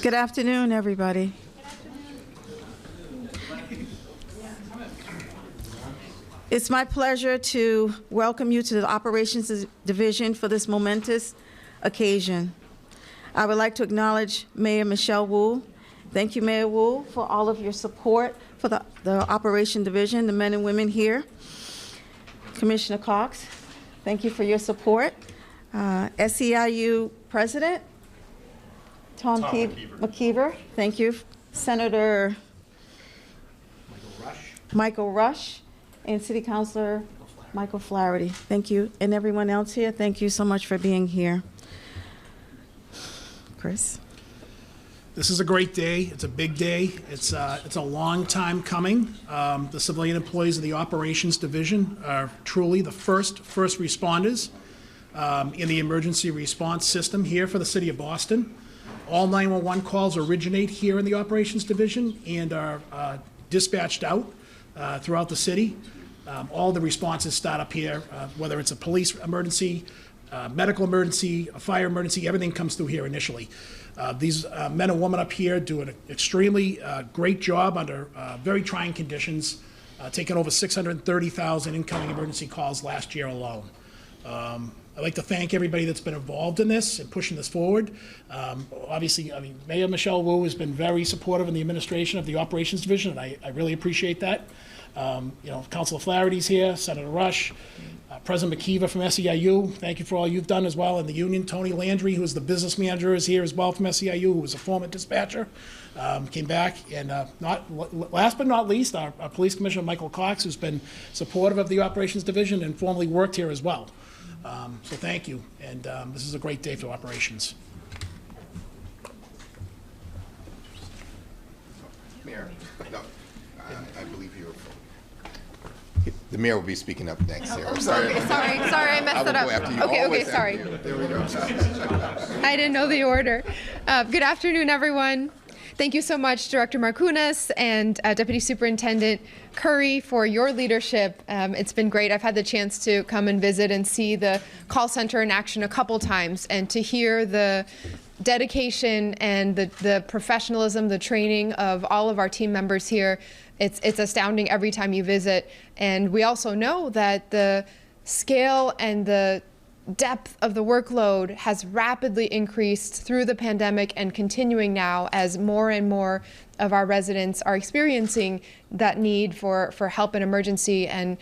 Good afternoon, everybody. It's my pleasure to welcome you to the Operations Division for this momentous occasion. I would like to acknowledge Mayor Michelle Wu. Thank you, Mayor Wu, for all of your support for the Operation Division, the men and women here. Commissioner Cox, thank you for your support. SEIU President Tom McKeever, thank you. Senator Michael Rush, and City Councilor Michael Flaherty. Thank you. And everyone else here, thank you so much for being here. Chris? This is a great day. It's a big day. It's a long time coming. The civilian employees of the Operations Division are truly the first responders in the emergency response system here for the City of Boston. All 911 calls originate here in the Operations Division and are dispatched out throughout the city. All the responses start up here, whether it's a police emergency, medical emergency, a fire emergency, everything comes through here initially. These men and women up here do an extremely great job under very trying conditions, taking over 630,000 incoming emergency calls last year alone. I'd like to thank everybody that's been involved in this and pushing this forward. Obviously, Mayor Michelle Wu has been very supportive in the administration of the Operations Division, and I really appreciate that. Councilor Flaherty's here, Senator Rush, President McKeever from SEIU, thank you for all you've done as well, and the union. Tony Landry, who is the business manager, is here as well from SEIU, who was a former dispatcher, came back. And last but not least, our Police Commissioner Michael Cox, who's been supportive of the Operations Division and formerly worked here as well. So thank you, and this is a great day for operations. Mayor, no, I believe you. The mayor will be speaking up next. Sarah. Oh, sorry, I messed it up. Okay, sorry. There we go. I didn't know the order. Good afternoon, everyone. Thank you so much, Director Marcunas and Deputy Superintendent Curry, for your leadership. It's been great. I've had the chance to come and visit and see the call center in action a couple times, and to hear the dedication and the professionalism, the training of all of our team members here. It's astounding every time you visit. And we also know that the scale and the depth of the workload has rapidly increased through the pandemic and continuing now as more and more of our residents are experiencing that need for help in emergency. And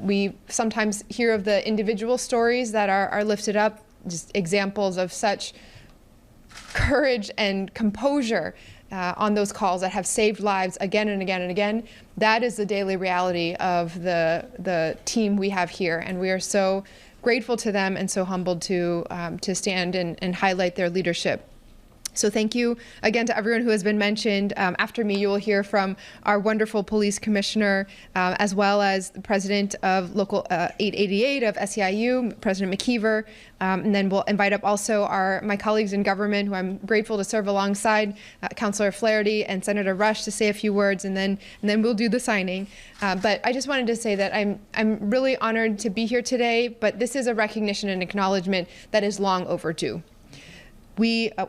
we sometimes hear of the individual stories that are lifted up, just examples of such courage and composure on those calls that have saved lives again and again and again. That is the daily reality of the team we have here, and we are so grateful to them and so humbled to stand and highlight their leadership. So thank you again to everyone who has been mentioned. After me, you will hear from our wonderful police commissioner, as well as the president of Local 888 of SEIU, President McKeever. And then we'll invite up also my colleagues in government, who I'm grateful to serve alongside, Councilor Flaherty and Senator Rush, to say a few words, and then we'll do the signing. But I just wanted to say that I'm really honored to be here today, but this is a recognition and acknowledgement that is long overdue.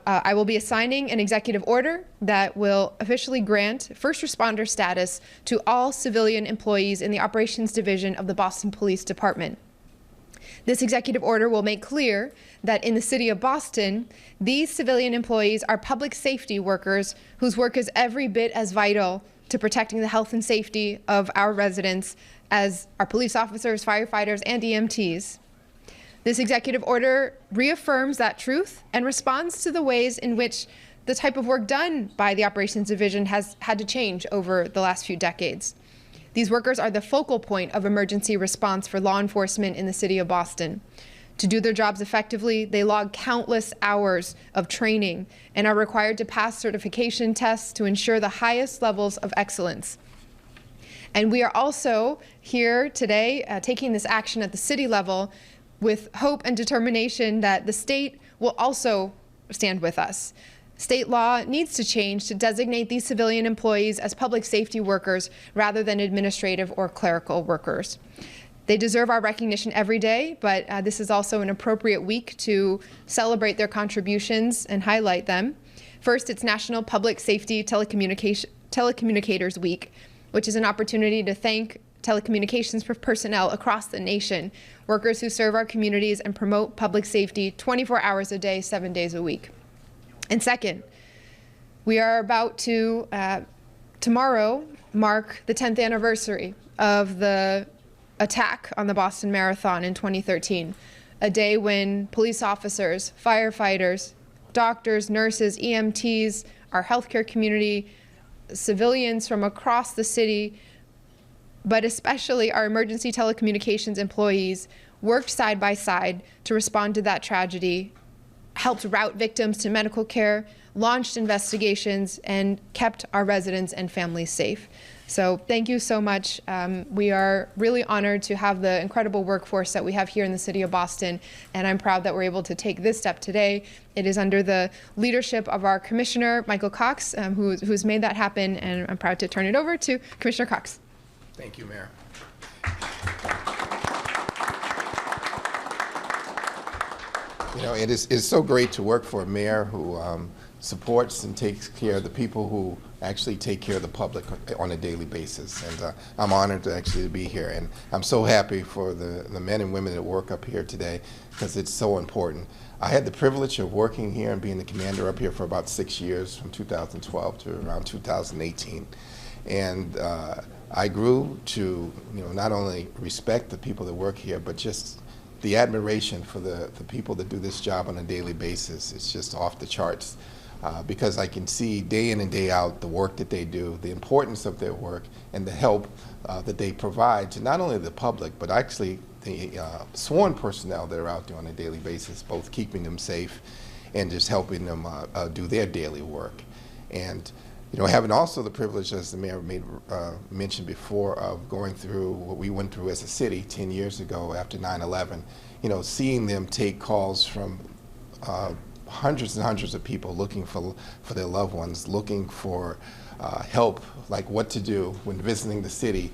I will be assigning an executive order that will officially grant first responder status to all civilian employees in the Operations Division of the Boston Police Department. This executive order will make clear that in the City of Boston, these civilian employees are public safety workers whose work is every bit as vital to protecting the health and safety of our residents as our police officers, firefighters, and EMTs. This executive order reaffirms that truth and responds to the ways in which the type of work done by the Operations Division has had to change over the last few decades. These workers are the focal point of emergency response for law enforcement in the City of Boston. To do their jobs effectively, they log countless hours of training and are required to pass certification tests to ensure the highest levels of excellence. And we are also here today taking this action at the city level with hope and determination that the state will also stand with us. State law needs to change to designate these civilian employees as public safety workers rather than administrative or clerical workers. They deserve our recognition every day, but this is also an appropriate week to celebrate their contributions and highlight them. First, it's National Public Safety Telecommunicators Week, which is an opportunity to thank telecommunications personnel across the nation, workers who serve our communities and promote public safety 24 hours a day, 7 days a week. And second, we are about to, tomorrow, mark the 10th anniversary of the attack on the Boston Marathon in 2013, a day when police officers, firefighters, doctors, nurses, EMTs, our healthcare community, civilians from across the city, but especially our emergency telecommunications employees, worked side by side to respond to that tragedy, helped route victims to medical care, launched investigations, and kept our residents and families safe. So thank you so much. We are really honored to have the incredible workforce that we have here in the city of Boston, and I'm proud that we're able to take this step today. It is under the leadership of our Commissioner, Michael Cox, who's made that happen, and I'm proud to turn it over to Commissioner Cox. Thank you, Mayor. You know, it's so great to work for a mayor who supports and takes care of the people who actually take care of the public on a daily basis. And I'm honored to actually be here. And I'm so happy for the men and women that work up here today, because it's so important. I had the privilege of working here and being the commander up here for about 6 years, from 2012 to around 2018. And I grew to, not only respect the people that work here, but just the admiration for the people that do this job on a daily basis. It's just off the charts. Because I can see day in and day out the work that they do, the importance of their work, and the help that they provide to not only the public, but actually the sworn personnel that are out there on a daily basis, both keeping them safe and just helping them do their daily work. And having also the privilege, as the mayor mentioned before, of going through what we went through as a city 10 years ago after 9/11, seeing them take calls from hundreds and hundreds of people looking for their loved ones, looking for help, like what to do when visiting the city.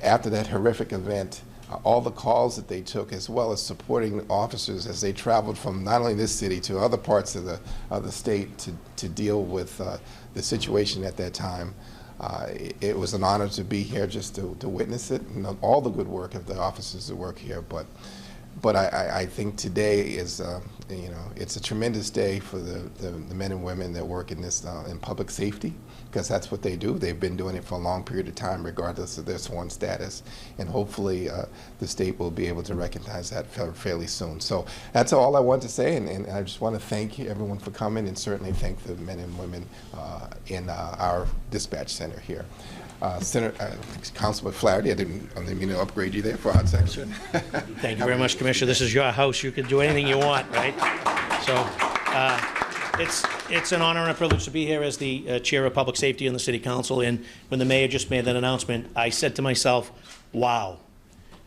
After that horrific event, all the calls that they took, as well as supporting officers as they traveled from not only this city to other parts of the state to deal with the situation at that time. It was an honor to be here just to witness it, and all the good work of the officers that work here. But I think today is, it's a tremendous day for the men and women that work in this in public safety, because that's what they do. They've been doing it for a long period of time, regardless of their sworn status, and hopefully the state will be able to recognize that fairly soon. So that's all I want to say, and I just want to thank everyone for coming, and certainly thank the men and women in our dispatch center here. Councilman Flaherty, I didn't mean to upgrade you there for a hot second. Thank you very much, Commissioner. This is your house. You can do anything you want, right? So it's an honor and a privilege to be here as the chair of public safety in the City Council. And when the mayor just made that announcement, I said to myself, wow.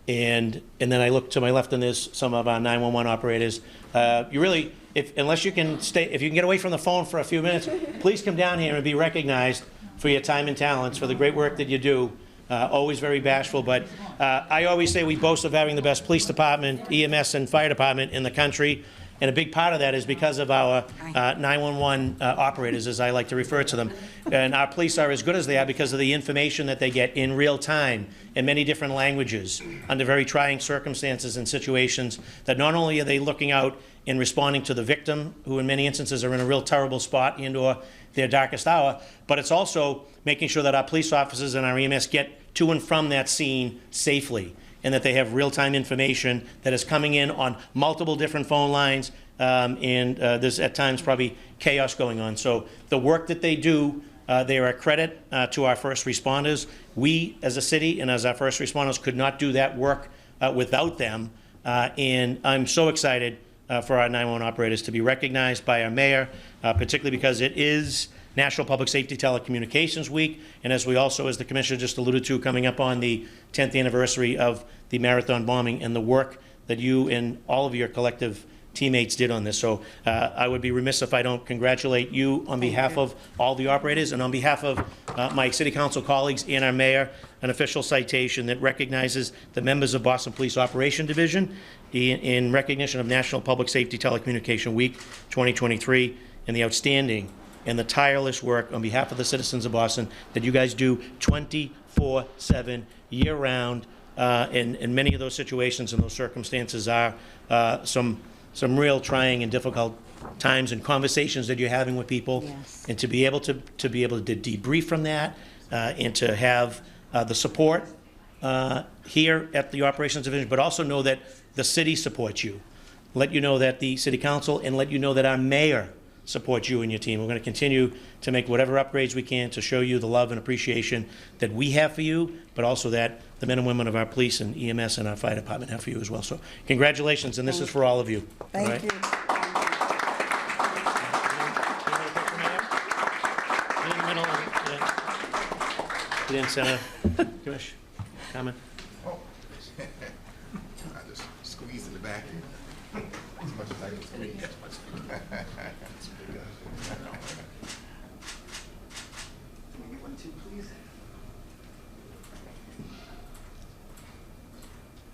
And then I looked to my left, and there's some of our 911 operators. You really, unless you can stay, if you can get away from the phone for a few minutes, please come down here and be recognized for your time and talents, for the great work that you do. Always very bashful, but I always say we boast of having the best police department, EMS, and fire department in the country. And a big part of that is because of our 911 operators, as I like to refer to them. And our police are as good as they are because of the information that they get in real time in many different languages under very trying circumstances and situations, that not only are they looking out in responding to the victim, who in many instances are in a real terrible spot and/or their darkest hour, but it's also making sure that our police officers and our EMS get to and from that scene safely, and that they have real-time information that is coming in on multiple different phone lines, and there's at times probably chaos going on. So the work that they do, they are a credit to our first responders. We as a city and as our first responders could not do that work without them, and I'm so excited for our 911 operators to be recognized by our mayor, particularly because it is National Public Safety Telecommunications Week, and as the Commissioner just alluded to, coming up on the 10th anniversary of the marathon bombing and the work that you and all of your collective teammates did on this. So I would be remiss if I don't congratulate you on behalf of all the operators, and on behalf of my City Council colleagues and our mayor, an official citation that recognizes the members of Boston Police Operation Division in recognition of National Public Safety Telecommunication Week 2023. and the outstanding and the tireless work on behalf of the citizens of Boston that you guys do 24/7, year-round. And many of those situations and those circumstances are some real trying and difficult times and conversations that you're having with people. Yes. And to be able to debrief from that and to have the support here at the Operations Division, but also know that the city supports you. Let you know that the City Council, and let you know that our mayor supports you and your team. We're going to continue to make whatever upgrades we can to show you the love and appreciation that we have for you, but also that the men and women of our police and EMS and our fire department have for you as well. So congratulations, and this is for all of you. All right? Thank you. Get in, Senator. Commish, comment? I just squeeze in the back as much as I can squeeze.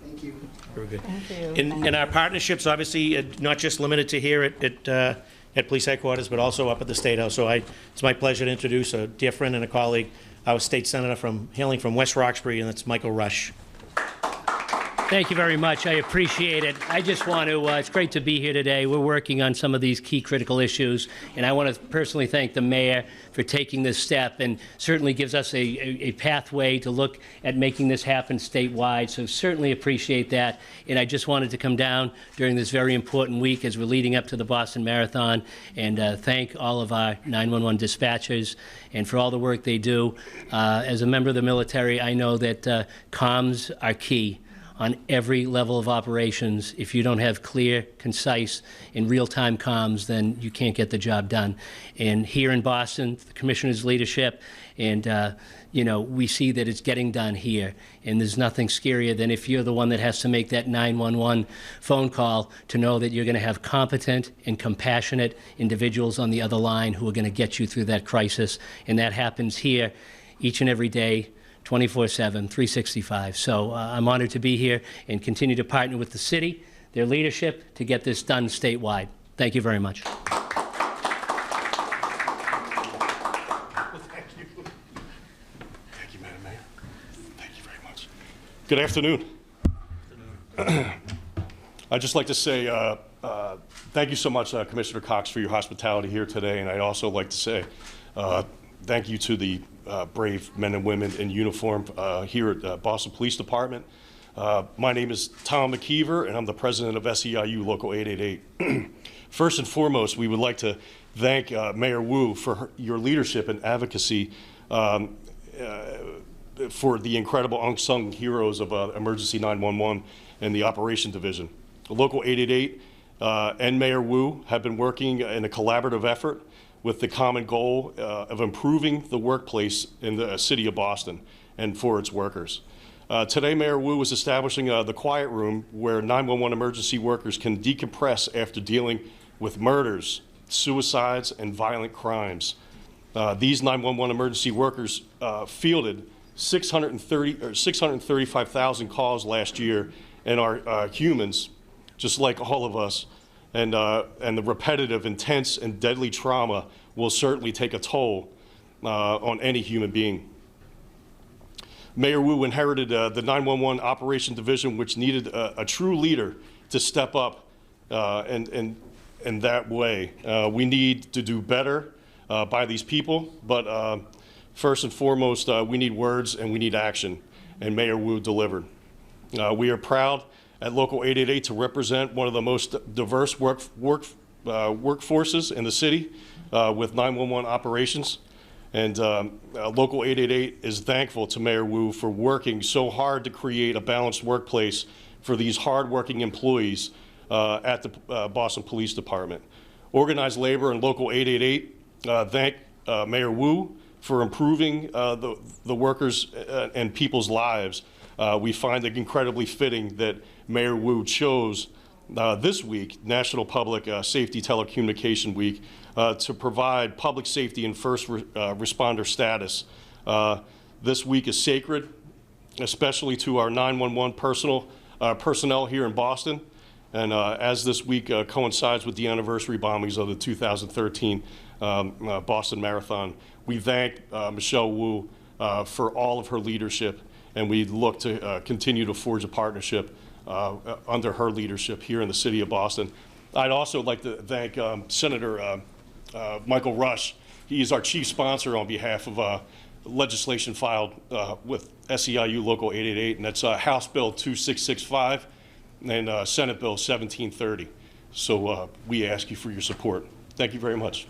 Thank you. Very good. Thank you. And our partnerships, obviously, not just limited to here at Police Headquarters, but also up at the State House. So it's my pleasure to introduce a dear friend and a colleague, our State Senator hailing from West Roxbury, and that's Michael Rush. Thank you very much. I appreciate it. I just want to, it's great to be here today. We're working on some of these key critical issues, and I want to personally thank the mayor for taking this step, and certainly gives us a pathway to look at making this happen statewide, so certainly appreciate that. And I just wanted to come down during this very important week as we're leading up to the Boston Marathon, and thank all of our 911 dispatchers and for all the work they do. As a member of the military, I know that comms are key on every level of operations. If you don't have clear, concise, and real-time comms, then you can't get the job done. And here in Boston, the Commissioner's leadership, and we see that it's getting done here. And there's nothing scarier than if you're the one that has to make that 911 phone call to know that you're going to have competent and compassionate individuals on the other line who are going to get you through that crisis. And that happens here each and every day, 24/7, 365. So I'm honored to be here and continue to partner with the city, their leadership, to get this done statewide. Thank you very much. Thank you. Thank you, Madam Mayor. Thank you very much. Good afternoon. I'd just like to say thank you so much, Commissioner Cox, for your hospitality here today. And I'd also like to say thank you to the brave men and women in uniform here at Boston Police Department. My name is Tom McKeever, and I'm the president of SEIU Local 888. First and foremost, we would like to thank Mayor Wu for your leadership and advocacy for the incredible unsung heroes of Emergency 911 and the Operation Division. Local 888 and Mayor Wu have been working in a collaborative effort with the common goal of improving the workplace in the city of Boston and for its workers. Today, Mayor Wu is establishing the quiet room where 911 emergency workers can decompress after dealing with murders, suicides, and violent crimes. These 911 emergency workers fielded 635,000 calls last year and are humans, just like all of us. And the repetitive, intense, and deadly trauma will certainly take a toll on any human being. Mayor Wu inherited the 911 Operation Division, which needed a true leader to step up in that way. We need to do better by these people, but first and foremost, we need words and we need action, and Mayor Wu delivered. We are proud at Local 888 to represent one of the most diverse workforces in the city with 911 operations. And Local 888 is thankful to Mayor Wu for working so hard to create a balanced workplace for these hardworking employees at the Boston Police Department. Organized labor and Local 888 thank Mayor Wu for improving the workers and people's lives. We find it incredibly fitting that Mayor Wu chose this week, National Public Safety Telecommunication Week, to provide public safety and first responder status. This week is sacred, especially to our 911 personnel here in Boston. And as this week coincides with the anniversary bombings of the 2013 Boston Marathon, we thank Michelle Wu for all of her leadership, and we look to continue to forge a partnership under her leadership here in the city of Boston. I'd also like to thank Senator Michael Rush. He is our chief sponsor on behalf of legislation filed with SEIU Local 888, and that's House Bill 2665 and Senate Bill 1730. So we ask you for your support. Thank you very much.